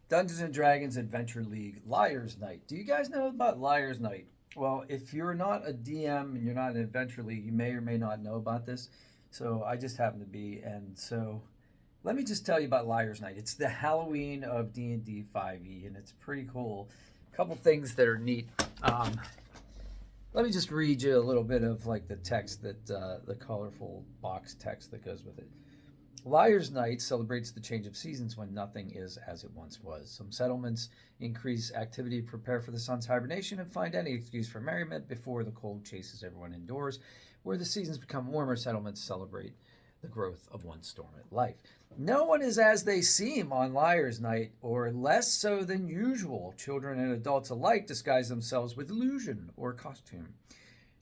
Dungeons and Dragons Adventure League Liars Night. Do you guys know about Liars Night? Well, if you're not a DM and you're not in Adventure League, you may or may not know about this. So I just happen to be, and so let me just tell you about Liars Night. It's the Halloween of D&D 5e, and it's pretty cool. A couple things that are neat. Let me just read you a little bit of like the text that the colorful box text that goes with it. Liars Night celebrates the change of seasons when nothing is as it once was. Some settlements increase activity, prepare for the sun's hibernation, and find any excuse for merriment before the cold chases everyone indoors. Where the seasons become warmer, settlements celebrate the growth of one's dormant life. No one is as they seem on Liars Night, or less so than usual. Children and adults alike disguise themselves with illusion or costume.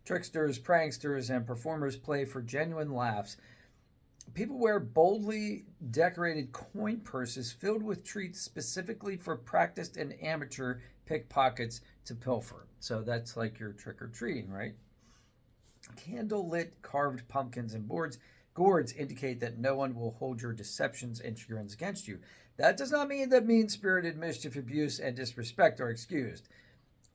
Tricksters, pranksters, and performers play for genuine laughs. People wear boldly decorated coin purses filled with treats specifically for practiced and amateur pickpockets to pilfer. So that's like your trick or treating, right? Candle-lit carved pumpkins and gourds indicate that no one will hold your deceptions and chagrins against you. That does not mean that mean-spirited mischief, abuse, and disrespect are excused.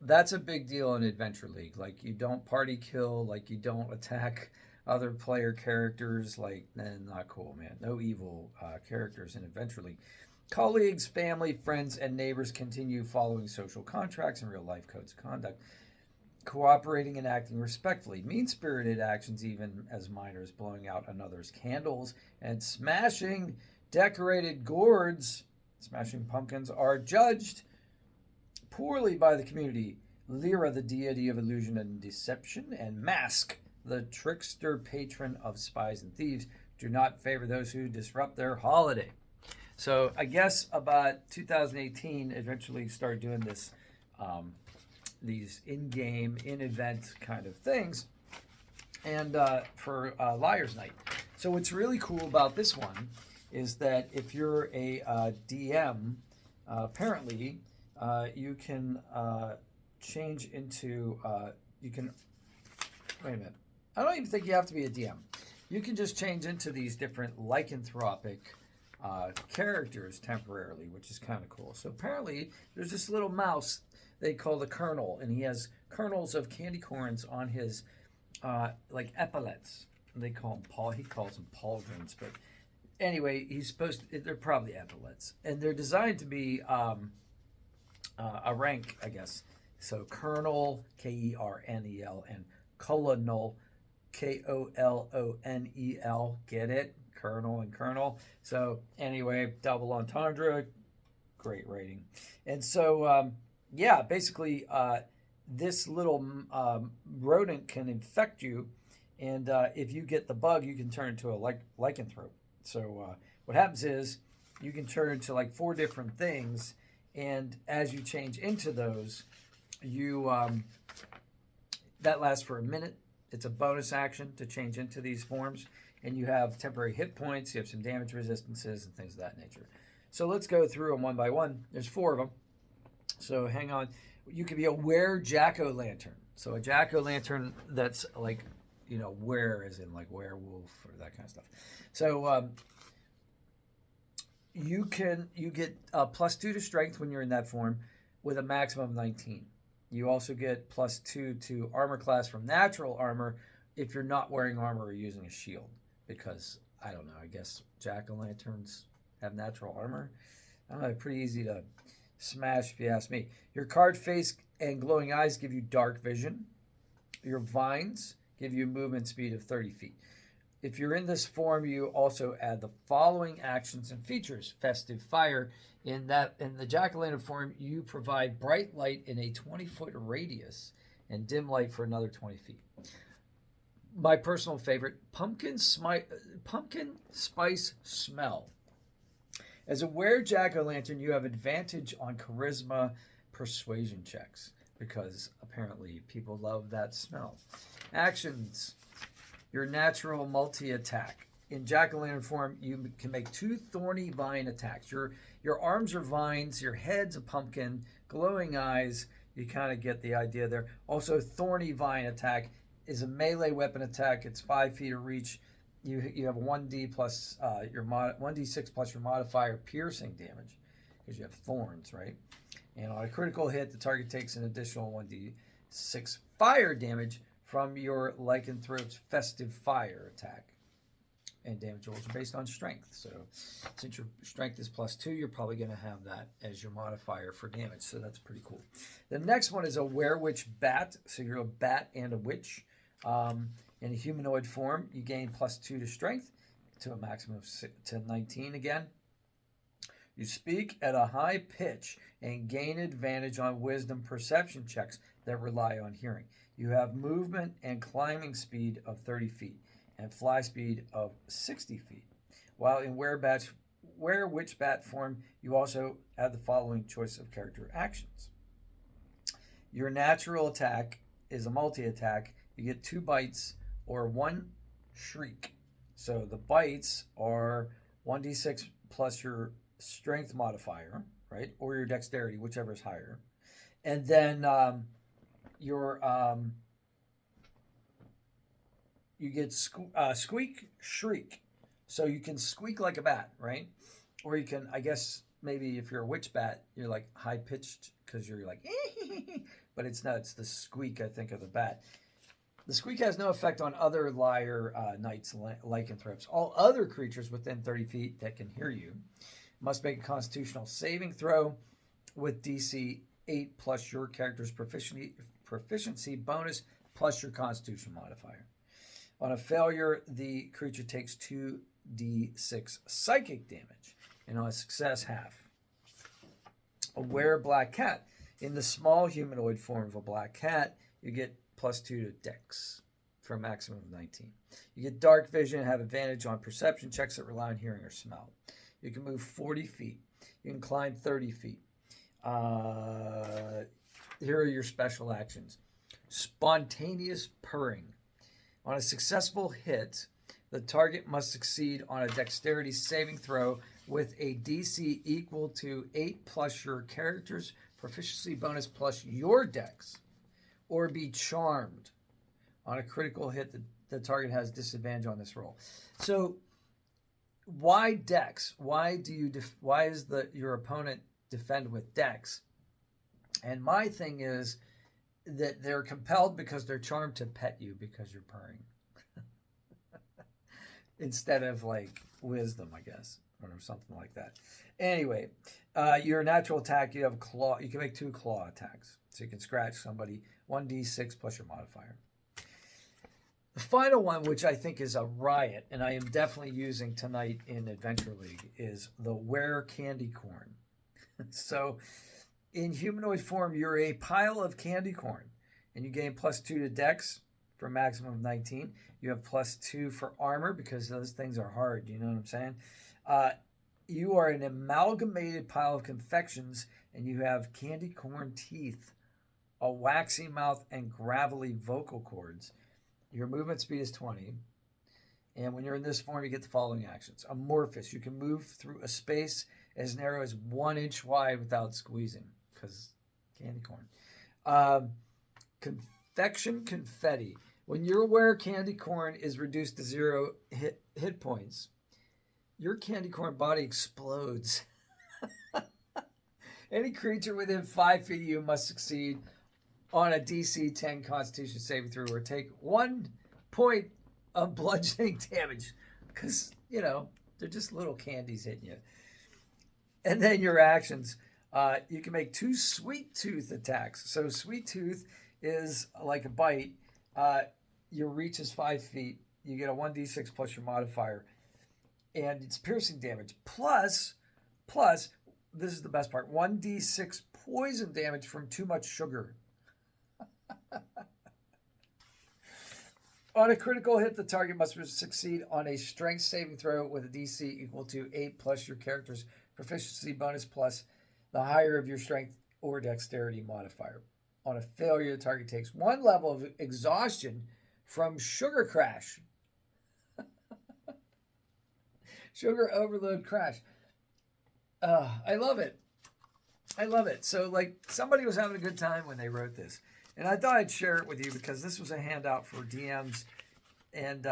That's a big deal in Adventure League. Like, you don't party kill, like you don't attack other player characters, like, not cool, man. No evil characters in Adventure League. Colleagues, family, friends, and neighbors continue following social contracts and real life codes of conduct, cooperating and acting respectfully. Mean-spirited actions, even as minor as blowing out another's candles and smashing decorated gourds, smashing pumpkins, are judged poorly by the community. Lyra, the deity of illusion and deception, and Mask, the trickster patron of spies and thieves, do not favor those who disrupt their holiday. So I guess about 2018, eventually started doing this, these in-game, in-event kind of things, and for Liars Night. So what's really cool about this one is that if you're a DM, apparently you can change into, you can, wait a minute. I don't even think you have to be a DM. You can just change into these different lycanthropic characters temporarily, which is kind of cool. So apparently there's this little mouse they call the Colonel, and he has kernels of candy corns on his like epaulets. They call them he calls them pauldrons, but anyway, he's supposed to, they're probably epaulets, and they're designed to be a rank, I guess. So Colonel, Kernel, and Colonel, Kolonel. Get it? Colonel and Colonel. So anyway, double entendre, great rating. And so yeah, basically this little rodent can infect you, and if you get the bug, you can turn into a lycanthrope. So what happens is you can turn into like 4 different things, and as you change into those, you that lasts for a minute. It's a bonus action to change into these forms, and you have temporary hit points, you have some damage resistances, and things of that nature. So let's go through them one by one. There's 4 of them. So hang on. You could be a were-jack-o'-lantern. So a jack-o'-lantern that's like, you know, were as in like werewolf or that kind of stuff. So you get +2 to strength when you're in that form with a maximum of 19. You also get +2 to armor class from natural armor if you're not wearing armor or using a shield. Because, I don't know, I guess jack-o'-lanterns have natural armor. I don't know, pretty easy to smash if you ask me. Your card face and glowing eyes give you dark vision. Your vines give you movement speed of 30 feet. If you're in this form, you also add the following actions and features. Festive fire. In the jack-o'-lantern form, you provide bright light in a 20-foot radius and dim light for another 20 feet. My personal favorite, pumpkin spice smell. As a were-jack-o'-lantern, you have advantage on charisma persuasion checks because apparently people love that smell. Actions. Your natural multi-attack. In jack-o'-lantern form, you can make 2 thorny vine attacks. Your arms are vines, your head's a pumpkin, glowing eyes. You kind of get the idea there. Also, thorny vine attack is a melee weapon attack. It's 5 feet of reach. You have 1d plus 1d6 plus your modifier piercing damage. because you have thorns, right? And on a critical hit, the target takes an additional 1d6 fire damage from your lycanthrope's festive fire attack. And damage rolls are based on strength. So since your strength is +2, you're probably going to have that as your modifier for damage. So that's pretty cool. The next one is a werewitch bat. So you're a bat and a witch. In a humanoid form, you gain +2 to strength to a maximum of 19 again. You speak at a high pitch and gain advantage on wisdom perception checks that rely on hearing. You have movement and climbing speed of 30 feet. And fly speed of 60 feet. While in werewitch bat form, you also have the following choice of character actions. Your natural attack is a multi-attack. You get 2 bites or 1 shriek. So the bites are 1d6 plus your strength modifier, right? Or your dexterity, whichever is higher. And then you get squeak, shriek. So you can squeak like a bat, right? Or you can, I guess, maybe if you're a witch bat, you're like high-pitched because you're like, but it's not. It's the squeak, I think, of the bat. The squeak has no effect on other liar knights, lycanthropes. All other creatures within 30 feet that can hear you must make a constitutional saving throw with DC 8 plus your character's proficiency bonus plus your constitution modifier. On a failure, the creature takes 2d6 psychic damage, and on a success, half. A were-black cat. In the small humanoid form of a black cat, you get +2 to dex for a maximum of 19. You get dark vision and have advantage on perception checks that rely on hearing or smell. You can move 40 feet. You can climb 30 feet. Here are your special actions. Spontaneous purring. On a successful hit, the target must succeed on a dexterity saving throw with a DC equal to 8 plus your character's proficiency bonus plus your dex, or be charmed. On a critical hit, the target has disadvantage on this roll. So why dex? Why is your opponent defend with dex? And my thing is that they're compelled because they're charmed to pet you because you're purring. Instead of like wisdom, I guess, or something like that. Anyway, your natural attack, you have claw. You can make 2 claw attacks. So you can scratch somebody, 1d6 plus your modifier. The final one, which I think is a riot, and I am definitely using tonight in Adventure League, is the Were Candy Corn. So in humanoid form, you're a pile of candy corn, and you gain +2 to dex for a maximum of 19. You have +2 for armor because those things are hard. You know what I'm saying? You are an amalgamated pile of confections, and you have candy corn teeth, a waxy mouth, and gravelly vocal cords. Your movement speed is 20. And when you're in this form, you get the following actions. Amorphous. You can move through a space as narrow as 1 inch wide without squeezing, because candy corn. Confection confetti. When your Were candy corn is reduced to 0 hit points, your candy corn body explodes. Any creature within 5 feet of you must succeed on a DC 10 Constitution saving throw or take 1 point of bludgeoning damage, because, you know, they're just little candies hitting you. And then your actions. You can make 2 sweet tooth attacks. So sweet tooth is like a bite. Your reach is 5 feet. You get a 1d6 plus your modifier. And it's piercing damage. Plus, this is the best part, 1d6 poison damage from too much sugar. On a critical hit, the target must succeed on a strength saving throw with a DC equal to 8 plus your character's proficiency bonus plus the higher of your strength or dexterity modifier. On a failure, the target takes 1 level of exhaustion from sugar crash. Sugar overload crash. I love it. I love it. So, like, somebody was having a good time when they wrote this. And I thought I'd share it with you because this was a handout for DMs. And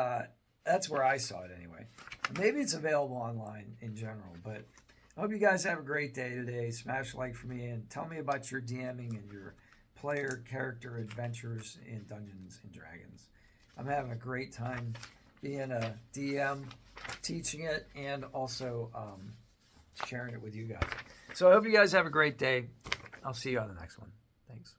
that's where I saw it anyway. Maybe it's available online in general. But I hope you guys have a great day today. Smash like for me and tell me about your DMing and your player character adventures in Dungeons and Dragons. I'm having a great time being a DM, teaching it, and also sharing it with you guys. So I hope you guys have a great day. I'll see you on the next one. Thanks.